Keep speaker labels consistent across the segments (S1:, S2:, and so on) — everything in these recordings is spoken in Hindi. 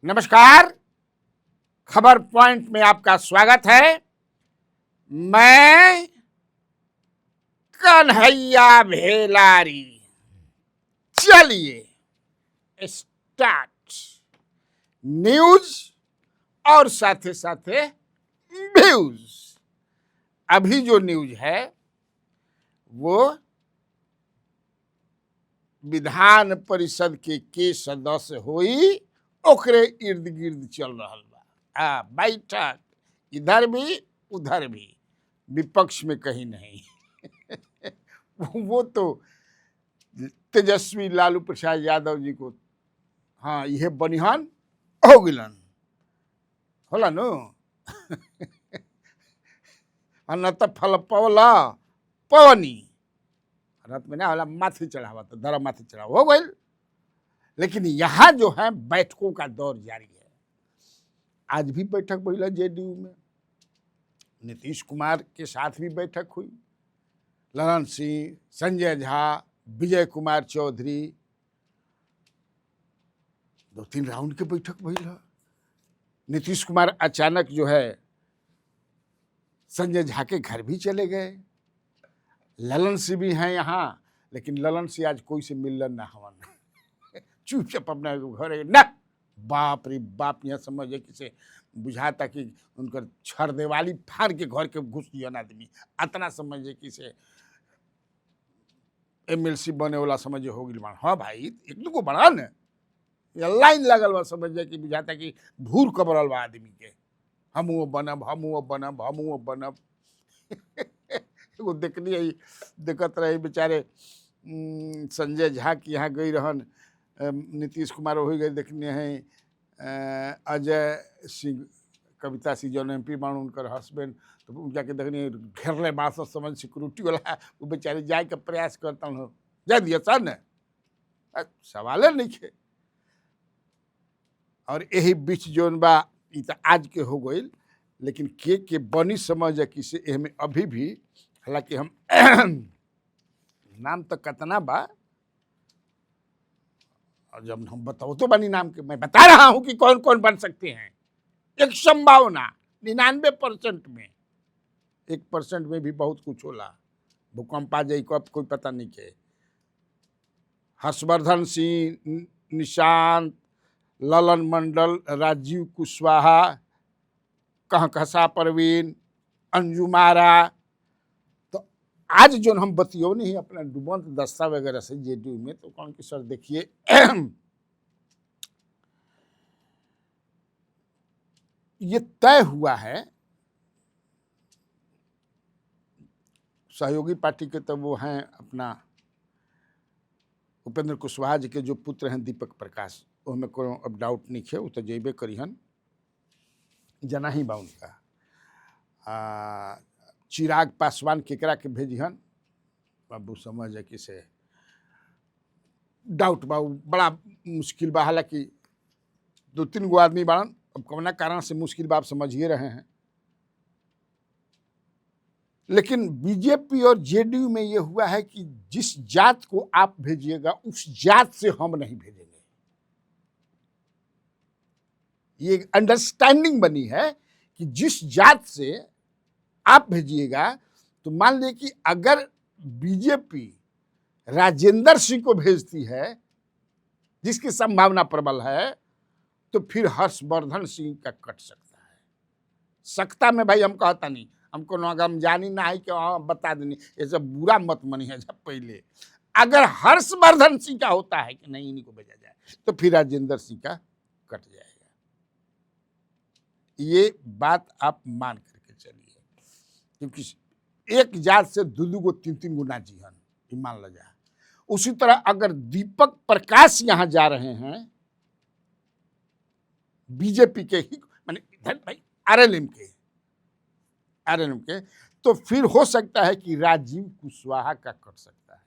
S1: नमस्कार। खबर पॉइंट में आपका स्वागत है। मैं कन्हैया भेलारी। चलिए स्टार्ट। न्यूज और साथे साथे व्यूज। अभी जो न्यूज है वो विधान परिषद के सदस्य हुई ओकरे इर्द गिर्द चल रहा बा। बैठक इधर भी उधर भी, विपक्ष में कहीं नहीं। वो तो तेजस्वी लालू प्रसाद यादव जी को हाँ यह बनिहान हो गिलन होला नो। न तो फल पवला पवनी रथ में ना होला माथे चढ़ावा तो धरा माथे चढ़ावा हो गई। लेकिन यहाँ जो है बैठकों का दौर जारी है। आज भी बैठक भइला जेडीयू में, नीतीश कुमार के साथ भी बैठक हुई। ललन सिंह, संजय झा, विजय कुमार चौधरी, 2-3 राउंड के बैठक भइला। नीतीश कुमार अचानक जो है संजय झा के घर भी चले गए। ललन सिंह भी हैं यहाँ, लेकिन ललन सिंह आज कोई से मिलन ना हवन, चुपचाप अपना घर न। बाप रे बाप, यहाँ समझे किसे बुझाता कि उनकर छर देवाली फाड़ के घर के घुस दिया आदमी। अतना समझे किसे एमएलसी बने वाला समझे हो गई। हाँ भाई एक दो को बना न, लाइन लगल बा समझे कि बुझाता कि भूर कबरल बा आदमी के। हम वो बनब, हम वो बनब, हम वो बनब। वो देखनी है, देखत रहे बेचारे संजय झा की यहाँ गई रहन। नीतीश कुमार वही गए देखने हैं। अजय सिंह, कविता सिंह जौन MP बाण उनकर हस्बैंड, तो उनका के देखने घेरले बात समझ सिक्योरिटी वाला। वो बेचारे जाए के प्रयास करता हूँ, जा दिया सर ने, सवाल नहीं है। और यही बीच जौन बा आज के हो गई। लेकिन के बनी समझ है किसे एहमे अभी भी, हालांकि हम नाम तो कतना बा, और जब हम बताओ तो बनी नाम के, मैं बता रहा हूं कि कौन कौन बन सकते हैं। एक संभावना 99% में, 1% में भी बहुत कुछ होला। भूकंप आ जाए कब कोई पता नहीं के। हर्षवर्धन सिंह, निशांत, ललन मंडल, राजीव कुशवाहा, कहकशा परवीन, अंजुमारा। तो आज जो हम बतियो नहीं अपना डुबंत दस्ता वगैरह से जेडीयू में, तो कौन कि सर देखिए ये तय हुआ है। सहयोगी पार्टी के तो वो हैं अपना उपेंद्र कुशवाहा जी के जो पुत्र हैं दीपक प्रकाश, उसमें कोई अब डाउट नहीं है, वो तो जेबे करिहन, जना ही बा उनका। चिराग पासवान केकरा के भेजिहन बाबू समझ है किसे डाउट बा, बड़ा मुश्किल बा। हालांकि 2-3 गो आदमी बाड़न, अब कौना कारण से मुश्किल बा आप समझिए रहे हैं। लेकिन बीजेपी और जेडीयू में ये हुआ है कि जिस जात को आप भेजिएगा उस जात से हम नहीं भेजेंगे। ये अंडरस्टैंडिंग बनी है कि जिस जात से आप भेजिएगा, तो मान लीजिए कि अगर बीजेपी राजेंद्र सिंह को भेजती है, जिसकी संभावना प्रबल है, तो फिर हर्षवर्धन सिंह का कट सकता है। सकता में भाई हम कहता नहीं, हमको हम जानी ना है कि बता देनी, ये सब बुरा मत मनी है। जब पहले अगर हर्षवर्धन सिंह का होता है कि नहीं इन्हीं को भेजा जाए, तो फिर राजेंद्र सिंह का कट जाएगा। ये बात आप मान करके चलिए, क्योंकि एक जात से 2-2 गो 3-3 गुना जीहन मान ल जा। उसी तरह अगर दीपक प्रकाश यहां जा रहे हैं बीजेपी के ही, माने इधर भाई आरएलएम के, तो फिर हो सकता है कि राजीव कुशवाहा का कट सकता है,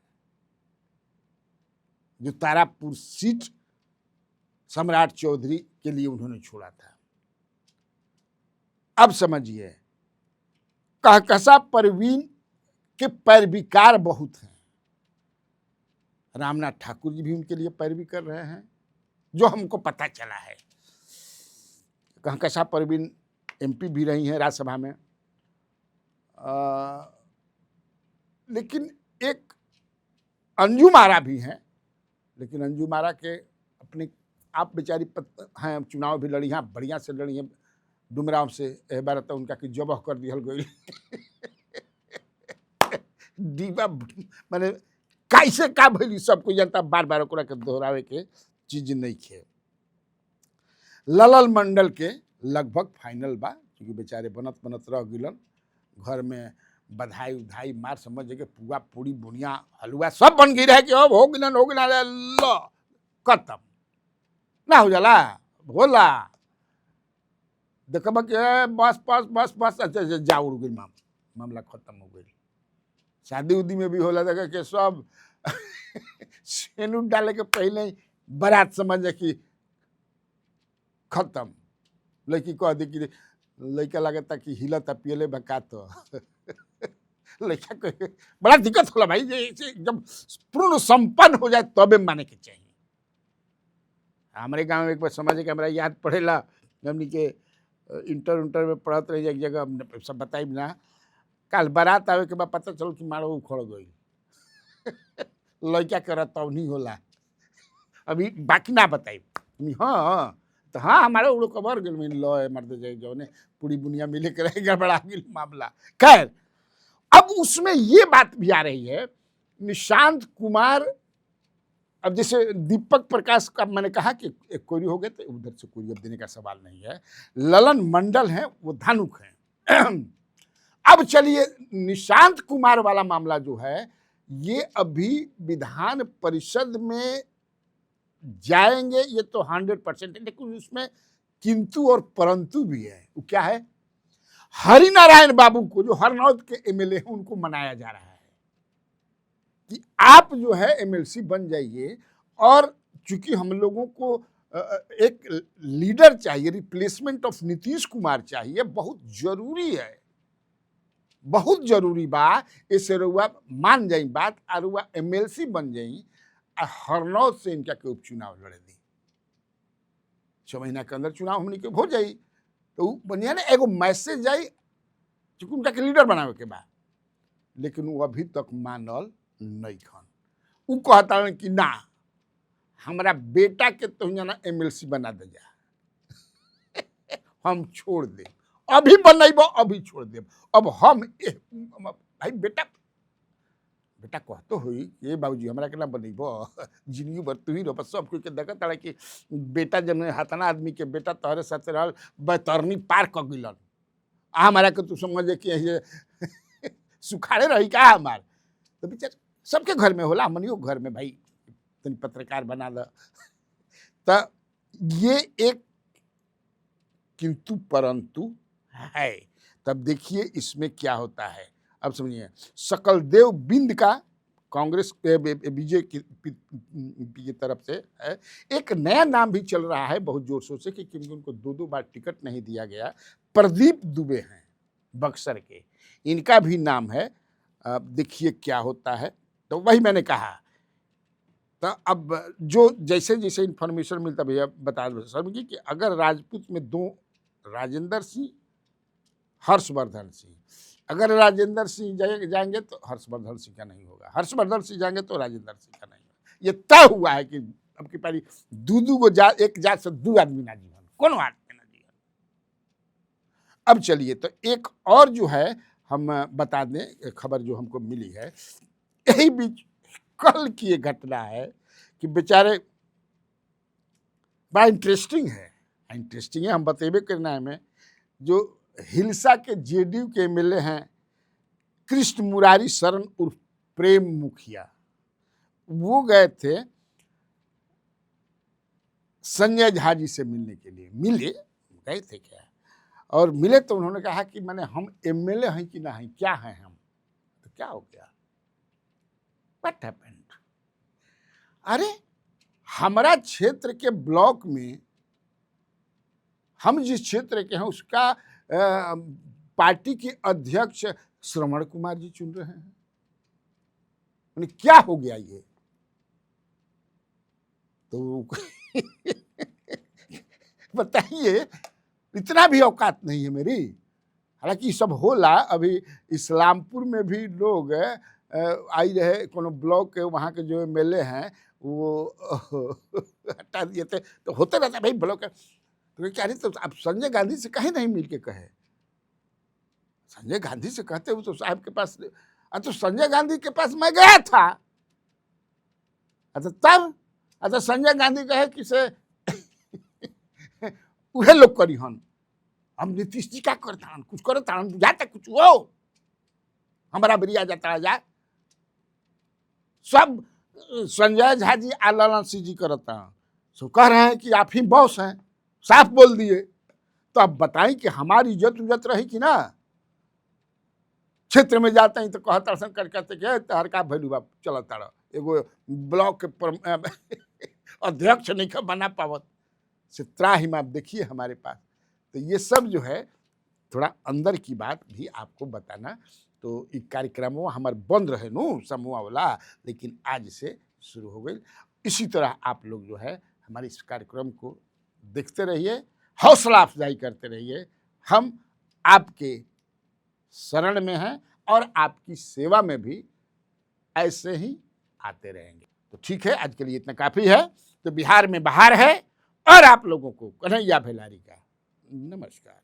S1: जो तारापुर सीट सम्राट चौधरी के लिए उन्होंने छोड़ा था। अब समझिए, कहकशा परवीन के पैरविकार बहुत हैं। रामनाथ ठाकुर जी भी उनके लिए पैरवी कर रहे हैं, जो हमको पता चला है। कहकशा परवीन एमपी भी रही हैं राज्यसभा में। लेकिन एक अंजुम आरा भी हैं, लेकिन अंजुम आरा के अपने आप बेचारी हैं, चुनाव भी लड़ी हैं, बढ़िया से लड़ी हैं डुमराव से। एह बार तो उनका कि जबह कर दिहल गई डिबा माने कैसे का भइल सबको जनता बार बार ओकरा के दोहरावे के चीज नहीं खे। ललल मंडल के लगभग फाइनल बा, क्योंकि बेचारे बनत बनत रह गिलन। घर में बधाई उधाई मार समझ के पुआ पूरी बुनिया हलवा सब बन गई रहे कि अब हो गिलन लो खत्म ना हो जाला होला। देखब कि बस बस बस बस अच्छा जा उड़ गई मामला खत्म हो गई। शादी उदी में भी होला देखे कि सब सेनुर डाले के पहले ही बारात समझ कि खत्म। लड़की कह दी कि लड़का लगता कि हिलता पियले बका तो लड़का कहे बड़ा दिक्कत होला भाई, जब पूर्ण संपन्न हो जाए तबे माने के चाहिए। हमारे गांव में एक बार समझ के हमारा याद पड़ेला, हमनी के इंटर में पढ़त रही एक जगह सब बताई ना, कल बारात आवे के बाद पता चल कि मारो उखड़ गई लड़का के रतौनी होला। अभी बाकी ना बताई। हाँ तो हाँ हमारे उड़ो कबर गल में लो मर्द जाए जो ने पूरी दुनिया मिले के रह गड़बड़ा गई मामला। खैर अब उसमें ये बात भी आ रही है, निशांत कुमार, अब जैसे दीपक प्रकाश का मैंने कहा कि एक कोयरी हो गए तो उधर से कोयरी अब देने का सवाल नहीं है। ललन मंडल हैं वो धानुक हैं। अब चलिए निशांत कुमार वाला मामला जो है ये अभी विधान परिषद में जाएंगे, ये तो 100% है, लेकिन उसमें किंतु और परंतु भी है। वो क्या है, हरिनारायण बाबू को जो हरनौत के एमएलए हैं उनको मनाया जा रहा है कि आप जो है एमएलसी बन जाइए, और चूंकि हम लोगों को एक लीडर चाहिए, रिप्लेसमेंट ऑफ नीतीश कुमार चाहिए, बहुत जरूरी है, बहुत जरूरी बा। इसे रुआ मान जाई बात, और रुआ एमएलसी बन जाई, हरनौत से इनका के उपचुनाव लड़े दी। 6 महीना के अंदर चुनाव हमने के हो जाई तो बढ़िया ना, एगो मैसेज आई चूंकि उनका के लीडर बनावे के बाद। लेकिन वो अभी तक मानल नहीं खन। वो कहता कि ना हमारा बेटा के तो ना एमएलसी बना दे जा हम छोड़ दे, अभी बनैब अभी छोड़ देब। अब हम भाई बेटा कहते हुई ये बाबूजी हमारा के ना बनैब, जिंदगी भर तू ही रह। सब कोई के देखत है कि बेटा जब हतना आदमी के बेटा तोहरे साथ रहल बैतरनी पार कर गिलन, हमारा के तू समझ कि सुखाड़े रही का हमार। तो बेचार सबके घर में होला, हमनियो घर में भाई तनी पत्रकार बना द। तो ये एक किंतु परंतु है। तब देखिए इसमें क्या होता है। अब समझिए सकलदेव बिंद का कांग्रेस बीजेपी की तरफ से है। एक नया नाम भी चल रहा है बहुत जोर शोर से कि क्योंकि उनको 2 बार टिकट नहीं दिया गया। प्रदीप दुबे हैं बक्सर के, इनका भी नाम है। देखिए क्या होता है। तो वही मैंने कहा। तो अब जो जैसे जैसे इन्फॉर्मेशन मिलता भैया बता दो समझिए कि अगर राजपूत में 2 राजेंद्र सिंह, हर्षवर्धन सिंह, अगर राजेंद्र सिंह जाएंगे तो हर्षवर्धन सिंह का नहीं होगा, हर्षवर्धन सिंह जाएंगे तो राजेंद्र सिंह का नहीं होगा। ये तय हुआ है कि अब की पारी 2 गो जात, एक जात से 2 आदमी ना जीवन, कौन आदमी ना जीवन। अब चलिए तो एक और जो है हम बता दें खबर जो हमको मिली है, यही बीच कल की ये घटना है कि बेचारे बड़ा इंटरेस्टिंग है, हम बतेबे करना है हमें। जो हिलसा के जेडीयू के एमएलए हैं कृष्ण मुरारी शरण उर्फ प्रेम मुखिया, वो गए थे संजय झा जी से मिलने के लिए। मिले गए थे क्या, और मिले तो उन्होंने कहा कि मैंने हम एमएलए हैं कि ना हैं, क्या हैं हम। तो क्या हो गया, व्हाट हैपेंड। अरे हमारा क्षेत्र के ब्लॉक में, हम जिस क्षेत्र के हैं उसका पार्टी के अध्यक्ष श्रवण कुमार जी चुन रहे हैं। क्या हो गया ये। तो बताइए इतना भी औकात नहीं है मेरी। हालांकि ये सब होला। अभी इस्लामपुर में भी लोग आई रहे, कोनो ब्लॉक के वहाँ के जो एमएलए हैं वो हटा दिए थे। तो होते रहता है भाई ब्लॉक। तो क्या, तो आप संजय गांधी से कहीं नहीं मिल के कहे, संजय गांधी से कहते हो तो साहब के पास। तो संजय गांधी के पास मैं गया था। अच्छा तब अच्छा संजय गांधी कहे कि से उहे लोग करी हन, हम नीतीश जी का करता हन, कुछ करता हन जाता कुछ हो हमारा बिरिया जाता जा सब संजय झा जी आ ललन सिंह जी करता हन। सो कह रहे हैं कि आप ही बॉस हैं, साफ बोल दिए। तो अब बताएं कि हमारी इज्जत उज्जत रही कि ना। क्षेत्र में जाते हैं तो कहता सन कर कहते कि तहर का भैलू बाप चल तारा एगो ब्लॉक के अध्यक्ष नहीं का बना पावत से त्राहिम आप देखिए हमारे पास। तो ये सब जो है थोड़ा अंदर की बात भी आपको बताना। तो ये कार्यक्रम हमारे बंद रहे नु समूह वाला, लेकिन आज से शुरू हो गई। इसी तरह आप लोग जो है हमारे इस कार्यक्रम को देखते रहिए, हौसला अफजाई करते रहिए। हम आपके शरण में हैं और आपकी सेवा में भी ऐसे ही आते रहेंगे। तो ठीक है, आज के लिए इतना काफ़ी है। तो बिहार में बहार है और आप लोगों को कन्हैया भेलारी का नमस्कार।